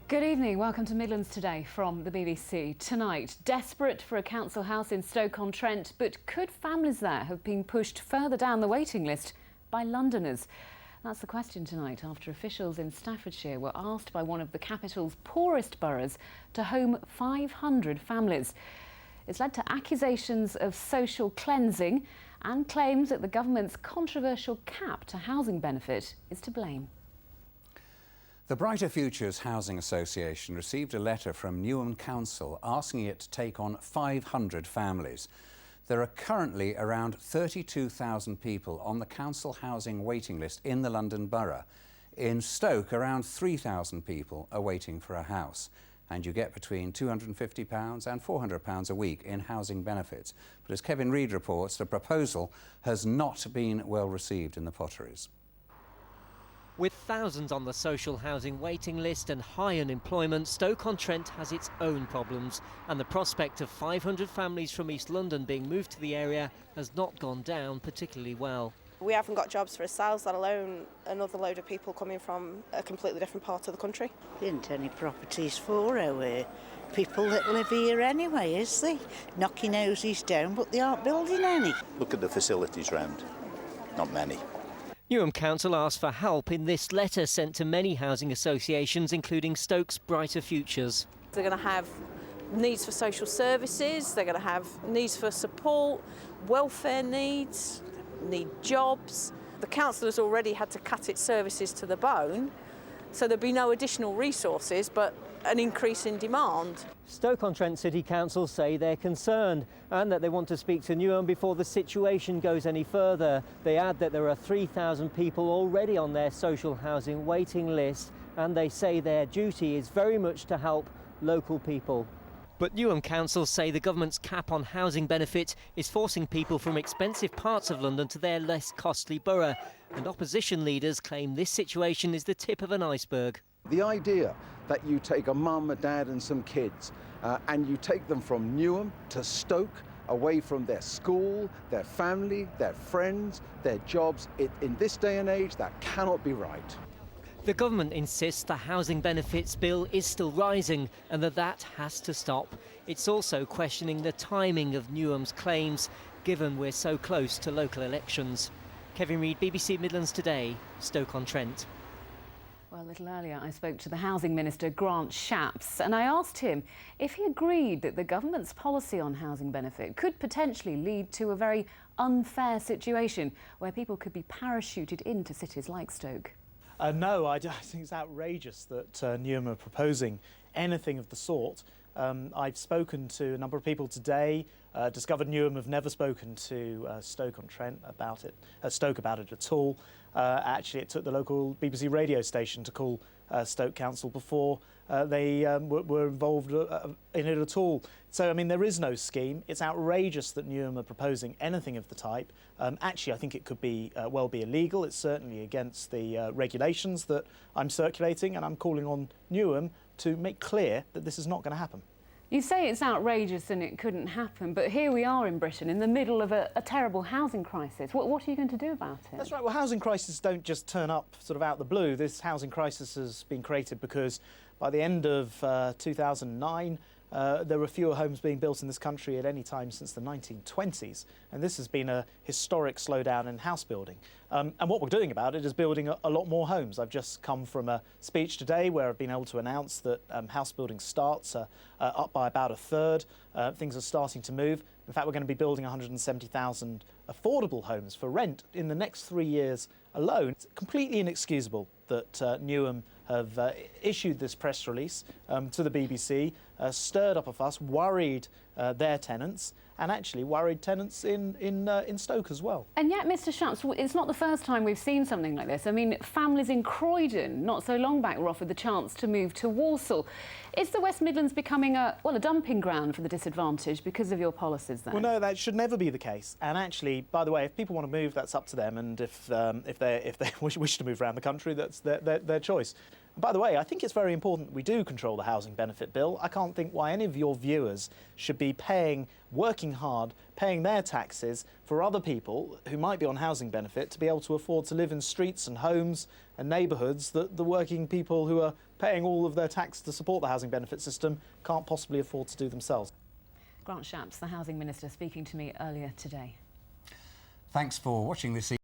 Good evening, welcome to Midlands Today from the BBC. Tonight, desperate for a council house in Stoke-On-Trent, but could families there have been pushed further down the waiting list by Londoners? That's the question tonight after officials in Staffordshire were asked by one of the capital's poorest boroughs to home 500 families. It's led to accusations of social cleansing and claims that the government's controversial cap to housing benefit is to blame. The Brighter Futures Housing Association received a letter from Newham Council asking it to take on 500 families. There are currently around 32,000 people on the council housing waiting list in the London Borough. In Stoke, around 3,000 people are waiting for a house, and you get between £250 and £400 a week in housing benefits. But as Kevin Reid reports, the proposal has not been well received in the Potteries. With thousands on the social housing waiting list and high unemployment, Stoke-On-Trent has its own problems, and the prospect of 500 families from East London being moved to the area has not gone down particularly well. We haven't got jobs for ourselves, let alone another load of people coming from a completely different part of the country. There isn't any properties for our people that live here anyway, is there? Knocking houses down, but they aren't building any. Look at the facilities round, not many. Newham Council asked for help in this letter sent to many housing associations, including Stoke's Brighter Futures. They're going to have needs for social services, they're going to have needs for support, welfare needs, need jobs. The council has already had to cut its services to the bone, so there'll be no additional resources but an increase in demand. Stoke-On-Trent City Council say they're concerned and that they want to speak to Newham before the situation goes any further. They add that there are 3,000 people already on their social housing waiting list, and they say their duty is very much to help local people. But Newham Council say the government's cap on housing benefit is forcing people from expensive parts of London to their less costly borough, and opposition leaders claim this situation is the tip of an iceberg. The idea that you take a mum, a dad and some kids and you take them from Newham to Stoke, away from their school, their family, their friends, their jobs, in this day and age, that cannot be right. The government insists the housing benefits bill is still rising and that has to stop. It's also questioning the timing of Newham's claims, given we're so close to local elections. Kevin Reid, BBC Midlands Today, Stoke-On-Trent. Well, a little earlier I spoke to the Housing Minister, Grant Shapps, and I asked him if he agreed that the government's policy on housing benefit could potentially lead to a very unfair situation where people could be parachuted into cities like Stoke. No, I think it's outrageous that Newham are proposing anything of the sort. I've spoken to a number of people today, discovered Newham have never spoken to Stoke-On-Trent about it, Stoke about it at all. Actually, it took the local BBC radio station to call Stoke Council before they were involved in it at all. So, I mean, there is no scheme. It's outrageous that Newham are proposing anything of the type. Actually, I think it could be well be illegal. It's certainly against the regulations that I'm circulating, and I'm calling on Newham to make clear that this is not going to happen. You say it's outrageous and it couldn't happen, but here we are in Britain in the middle of a terrible housing crisis. What are you going to do about it? That's right. Well, housing crises don't just turn up sort of out the blue. This housing crisis has been created because by the end of 2009, there were fewer homes being built in this country at any time since the 1920s, and this has been a historic slowdown in house building. And what we're doing about it is building a lot more homes. I've just come from a speech today where I've been able to announce that house building starts are up by about a third. Things are starting to move. In fact, we're going to be building 170,000 affordable homes for rent in the next 3 years alone. It's completely inexcusable that Newham have issued this press release to the BBC, stirred up a fuss, worried their tenants, and actually worried tenants in Stoke as well. And yet, Mr Shapps, it's not the first time we've seen something like this. I mean, families in Croydon not so long back were offered the chance to move to Walsall. Is the West Midlands becoming a dumping ground for the disadvantaged because of your policies there? Well, no, that should never be the case. And actually, by the way, if people want to move, that's up to them. And if they wish to move around the country, that's their choice. By the way, I think it's very important we do control the housing benefit bill. I can't think why any of your viewers should be working hard, paying their taxes for other people who might be on housing benefit to be able to afford to live in streets and homes and neighbourhoods that the working people who are paying all of their tax to support the housing benefit system can't possibly afford to do themselves. Grant Shapps, the Housing Minister, speaking to me earlier today. Thanks for watching this evening.